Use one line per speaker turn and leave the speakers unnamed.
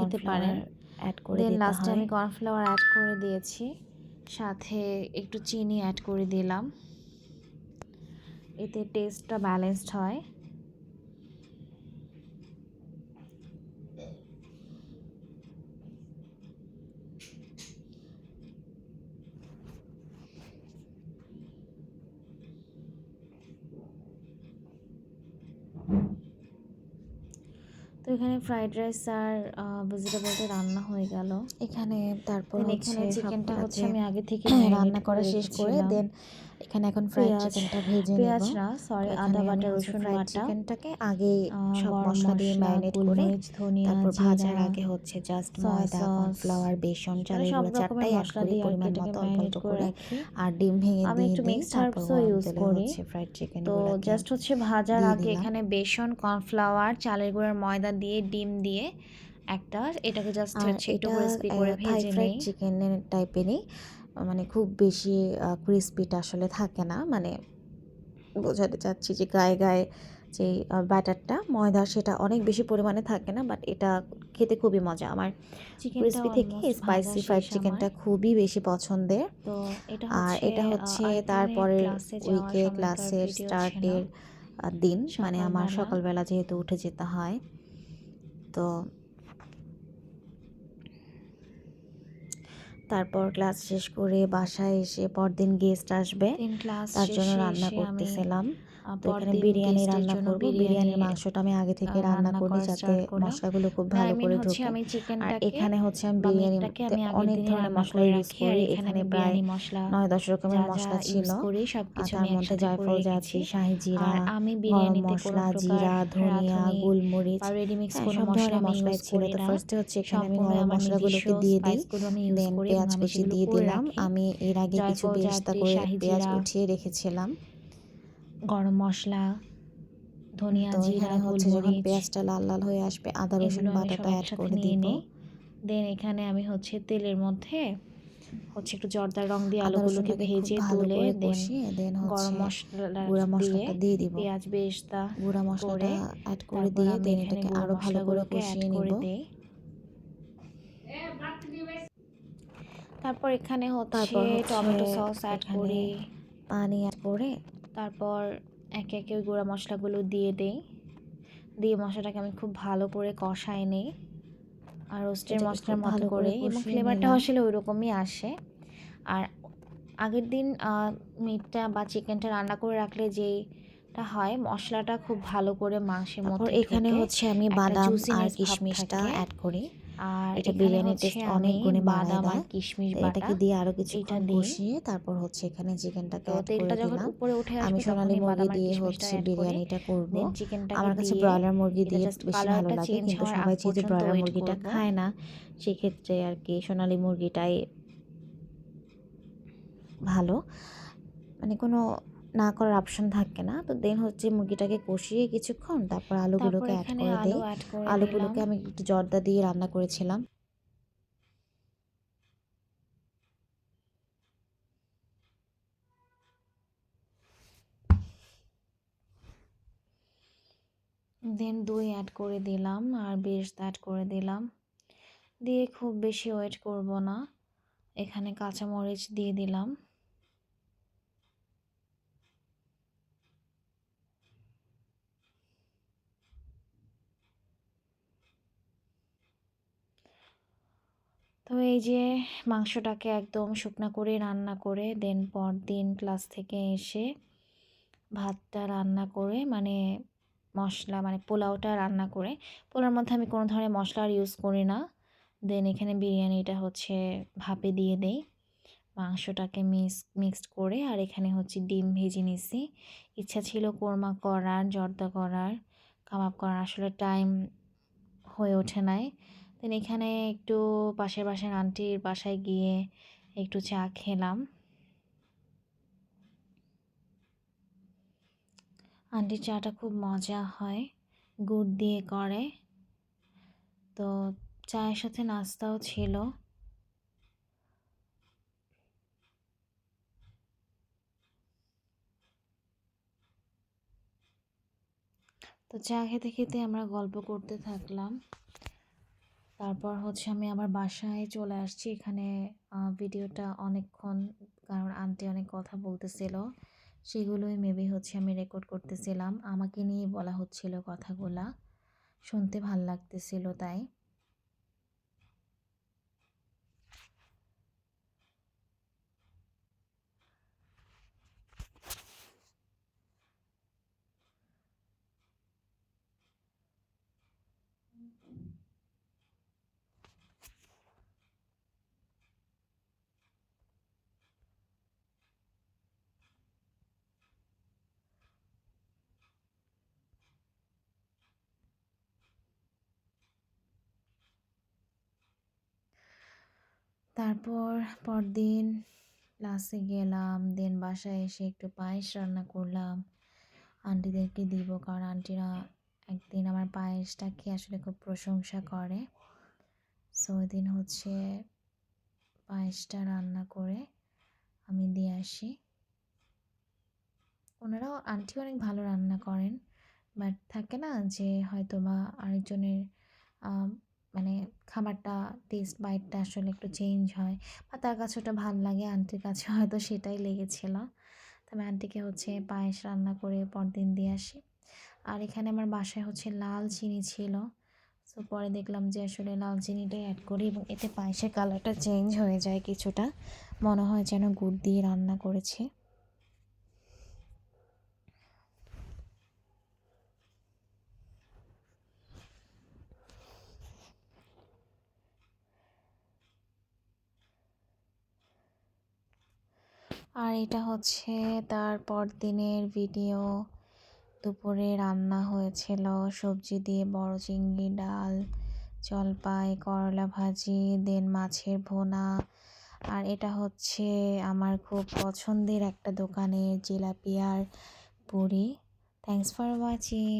খেতে পারেন।
অ্যাড করে
দেন
দিতে
লাস্টে
হয়।
আমি কর্নফ্লাওয়ার অ্যাড করে দিয়েছি, সাথে একটু চিনি অ্যাড করে দিলাম।
এতে টেস্টটা ব্যালেন্সড হয়। তো এখানে ফ্রাইড রাইস আর ভেজিটেবলটা রান্না হয়ে গেল।
এখানে তারপর
দেন
হচ্ছে
এখানে চিকেনটা হচ্ছে
সবগুলাতে
আমি আগে থেকে ম্যারিনেট
রান্না
করে
করা শেষ করে
রেখেছিলাম।
দেন এখানে এখন ফ্রাইড
পেঁয়াজ
চিকেনটা ভেজে নেব।
পেঁয়াজ না
তো
সরি,
এখানে
আদা
আমি
বাটা
হচ্ছে
রসুন
ফ্রাইড
বাটা,
চিকেনটাকে আগেই সব
গরম
মশলা দিয়ে
মশলা,
ম্যারিনেট করে
গোলমরিচ, ধনিয়া,
তারপর ভাজার
জিরা,
আগে হচ্ছে জাস্ট
সয়া
ময়দা,
সস,
কর্নফ্লাওয়ার, বেসন,
মানে
চালের
সব
গুঁড়া
রকমের
চারটাই অ্যাড
মশলা
করি
দিয়ে আর কি
পরিমাণ
এটাকে
মতো অল্প
ম্যারিনেট
অল্প
করে
করে,
রাখি।
আর ডিম ভেঙে
আমি
দিয়ে
একটু
দিই।
মিক্সড
তারপর
হার্বসও
গরম
ইউজ
তেলে
করি।
হচ্ছে ফ্রাইড
তো
চিকেনগুলোকে
জাস্ট হচ্ছে ভাজার
দিয়ে
আগে
দিলাম।
এখানে বেসন, কর্নফ্লাওয়ার, চালের গুঁড়ার ময়দা দিয়ে ডিম দিয়ে এটাকে জাস্ট
আর
হচ্ছে একটু
এটা
ক্রিস্পি করে
থাই
ভেজে
ফ্রাইড
নেই।
চিকেনের টাইপেরই, মানে খুব বেশি ক্রিস্পিটা আসলে থাকে না, মানে বোঝাতে চাচ্ছি যে গায়ে গায়ে যে ব্যাটারটা ময়দার সেটা অনেক বেশি পরিমাণে থাকে না, বাট এটা খেতে খুবই মজা। আমার
চিকেনটা
ক্রিস্পি থেকে
অলমোস্ট ভাজা
স্পাইসি ফ্রাইড
শেষ আমার।
চিকেনটা খুবই বেশি পছন্দের।
তো এটা
আর
হচ্ছে
এটা হচ্ছে
আরেকদিনের
তারপরের
ক্লাসে যাওয়ার
উইকে
সময়কার
ক্লাসের
ভিডিও ছিল
স্টার্টের দিন, মানে আমার
সকালবেলা।
সকালবেলা যেহেতু উঠে যেতে হয়, তো তারপর ক্লাস শেষ করে বাসায় এসে পরদিন গেস্ট আসবে,
দেন ক্লাস
তার জন্য
শেষে
রান্না
এসে আমি
করতেছিলাম। তো এখানে
পরদিন
বিরিয়ানি
গেস্টের
রান্না
জন্য
করব।
বিরিয়ানি
বিরিয়ানির মাংসটা আমি আগে থেকে রান্না
রান্না
করি
করা
যাতে
স্টার্ট করলাম।
মশলাগুলো খুব
মানে
ভালো
আই মিন
করে
হচ্ছে
ঢোকে।
আমি
আর
চিকেনটাকে
এখানে হচ্ছে আমি
বা মিটটাকে
বিরিয়ানিতে
আমি আগের
অনেক
দিনই
ধরনের
রান্না
মশলা
করে
ইউজ
রাখি। আর
করি।
এখানে
এখানে
আমি
প্রায়
বিরিয়ানি মশলা
৯-১০
যা
রকমের
যা
মশলা ছিল।
ইউজ করি
আর
সবকিছু
তার
আমি
মধ্যে
একসাথে করে
জায়ফল,
রেখেছি।
জাত্রী, শাহি জিরা,
আর আমি
গরম
বিরিয়ানিতে কোনো
মশলা,
প্রকার
জিরা, ধনিয়া,
রাঁধুনি
গোলমরিচ,
বা রেডিমিক্স
হ্যাঁ,
কোনো
সব
মশলা
ধরনের
আমি ইউজ
মশলাই ছিল।
করি
তো
না।
ফার্স্টে হচ্ছে এখানে আমি
সম্পূর্ণ
গরম
আমার নিজস্ব
মশলাগুলোকে দিয়ে দিই।
স্পাইসগুলো আমি ইউজ
দেন
করি এবং
পেঁয়াজ
আমি
কুচি
সেগুলো
দিয়ে
করে
দিলাম।
রাখি।
আমি এর আগে কিছু
জায়ফল,
বেরেস্তা
জাত্রী,
করে
শাহি
পেঁয়াজ
জিরা,
উঠিয়ে রেখেছিলাম।
গরম মশলা, ধনিয়া,
তো
জিরা,
এখানে হচ্ছে যখন
গোলমরিচ
পেঁয়াজটা লাল লাল হয়ে আসবে, আদা রসুন
এগুলো আমি সব
বাটাটা অ্যাড
একসাথে
করে
নিয়ে
দিব।
নিই। দেন এখানে আমি হচ্ছে তেলের মধ্যে হচ্ছে একটু জর্দার রং দিয়ে
আদা
আলুগুলোকে
রসুনটাকে খুব
ভেজে
ভালো
তুলে
করে
দেন
কষিয়ে দেন
গরম
হচ্ছে
মশলা
গুঁড়া
দিয়ে
মশলাটা দিয়ে দিব।
পেঁয়াজ বেরেস্তা
গুঁড়া মশলাটা
করে
অ্যাড করে
তারপর
দিয়ে
আমি
দেন
এখানে
এটাকে
গুঁড়ো
আরও ভালো করে
মশলাগুলোকে অ্যাড
কষিয়ে নিব।
করে দেই। তারপর এখানে হচ্ছে
তারপর হচ্ছে
টমেটো সস অ্যাড
এখানে
করি।
পানি অ্যাড করে
তারপর একে একে ওই গুঁড়া মশলাগুলো দিয়ে দেই। দিয়ে মশলাটাকে আমি খুব ভালো করে কষাই নিই আর রোস্টের
এটাকে
মশলার
খুব
মতো
ভালো করে
করে, এবং
কষিয়ে
ফ্লেভারটা
নিলাম।
আসলে ওই রকমই আসে। আর আগের দিন মিটটা বা চিকেনটা রান্না করে রাখলে যেটা হয় মশলাটা খুব ভালো করে মাংসের
তারপর
মধ্যে
এখানে
ঢোকে,
হচ্ছে আমি
একটা
বাদাম আর
জুসিনেস ভাব
কিশমিশটা
থাকে।
অ্যাড করি।
আর
এটা
এখানে
বিরিয়ানির
হচ্ছে
টেস্ট
আমি
অনেক গুণে বাড়ায়
বাদাম আর
দেয়।
কিশমিশ
তো
বাটা
এটাকে দিয়ে আরও
এটা
কিছুক্ষণ
দিই।
কষিয়ে তারপর হচ্ছে এখানে চিকেনটাকে
তো
অ্যাড করে
তেলটা যখন
দিলাম।
উপরে উঠে
আমি
আসবে
সোনালী
তখনই
মুরগি
বাদাম আর
দিয়ে
কিশমিশটা
হচ্ছে
অ্যাড করে
বিরিয়ানিটা করব।
দেন চিকেনটাকে
আমার কাছে
দিয়ে
ব্রয়লার মুরগি
এটা
দিয়ে
জাস্ট
বেশি ভালো
কালারটা
লাগে,
চেঞ্জ
কিন্তু
হওয়ার আগ
সবাই যেহেতু
পর্যন্ত
ব্রয়লার
ওয়েট
মুরগিটা
করব।
খায় না, সেক্ষেত্রে আর কি সোনালী মুরগিটাই ভালো, মানে কোনো না করার অপশন থাকে না। তো দেন হচ্ছে মুরগিটাকে কষিয়ে কিছুক্ষণ তারপর
তারপর
আলুগুলোকে অ্যাড
এখানে
করে
আলু
দেই।
অ্যাড করে দিলাম।
আলুগুলোকে আমি একটু জর্দা দিয়ে রান্না করেছিলাম।
দেন দই অ্যাড করে দিলাম আর বেরেস্তা অ্যাড করে দিলাম। দিয়ে খুব বেশি ওয়েট করব না, এখানে কাঁচামরিচ দিয়ে দিলাম। তো এই যে মাংসটাকে একদম শুকনা করে রান্না করে দেন পরদিন ক্লাস থেকে এসে ভাতটা রান্না করে মানে মশলা মানে পোলাওটা রান্না করে, পোলাওর মধ্যে আমি কোনো ধরনের মশলা আর ইউজ করি না। দেন এখানে বিরিয়ানিটা হচ্ছে ভাপে দিয়ে দেই, মাংসটাকে মিক্সড করে। আর এখানে হচ্ছে ডিম ভেজে নিছি। ইচ্ছা ছিল কোরমা করার, জর্দা করার, কাবাব করার, আসলে টাইম হয়ে ওঠে নাই। দেন এখানে একটু পাশের বাসার আন্টির বাসায় গিয়ে একটু চা খেলাম। আন্টির চাটা খুব মজা হয়, গুড় দিয়ে করে। তো চায়ের সাথে নাস্তাও ছিল। তো চা খেতে খেতে আমরা গল্প করতে থাকলাম। তারপর হচ্ছে আমি আবার বাসায় চলে আসছি। এখানে ভিডিওটা অনেকক্ষণ, কারণ আন্টি অনেক কথা বলতেছিল, সেগুলোই মেবি হচ্ছে আমি রেকর্ড করতেছিলাম। আমাকে নিয়ে বলা হচ্ছিল কথাগুলা। শুনতে ভাল লাগতেছিল তাই। তারপর পরদিন ক্লাসে গেলাম, দেন বাসায় এসে একটু পায়েস রান্না করলাম, আন্টিদেরকে দিব, কারণ আন্টিরা একদিন আমার পায়েসটা খেয়ে আসলে খুব প্রশংসা করে। সো ওই দিন হচ্ছে পায়েসটা রান্না করে আমি দিয়ে আসি। ওনারাও, আন্টি অনেক ভালো রান্না করেন, বাট থাকে না যে হয়তো বা আরেকজনের মানে খাবারটা টেস্ট বাইটটা আসলে একটু চেঞ্জ হয়, বা তার কাছে ওটা ভালো লাগে, আন্টির কাছে হয়তো সেটাই লেগেছিল। তবে আন্টিকে হচ্ছে পায়েস রান্না করে পরদিন দিয়ে আসি। আর এখানে আমার বাসায় হচ্ছে লাল চিনি ছিল। সো পরে দেখলাম যে আসলে লাল চিনিটাই অ্যাড করি, এবং এতে পায়েসের কালারটা চেঞ্জ হয়ে যায় কিছুটা, মনে হয় যেন গুড় দিয়ে রান্না করেছি। আর এটা হচ্ছে তারপর দিনের ভিডিও। দুপুরে রান্না হয়েছিল সবজি দিয়ে বড় চিংড়ি ডাল, জলপাই, করলা ভাজি, দেন মাছের ভুনা। আর এটা হচ্ছে আমার খুব পছন্দের একটা দোকানের জিলাপি আর পুরি। Thanks for watching.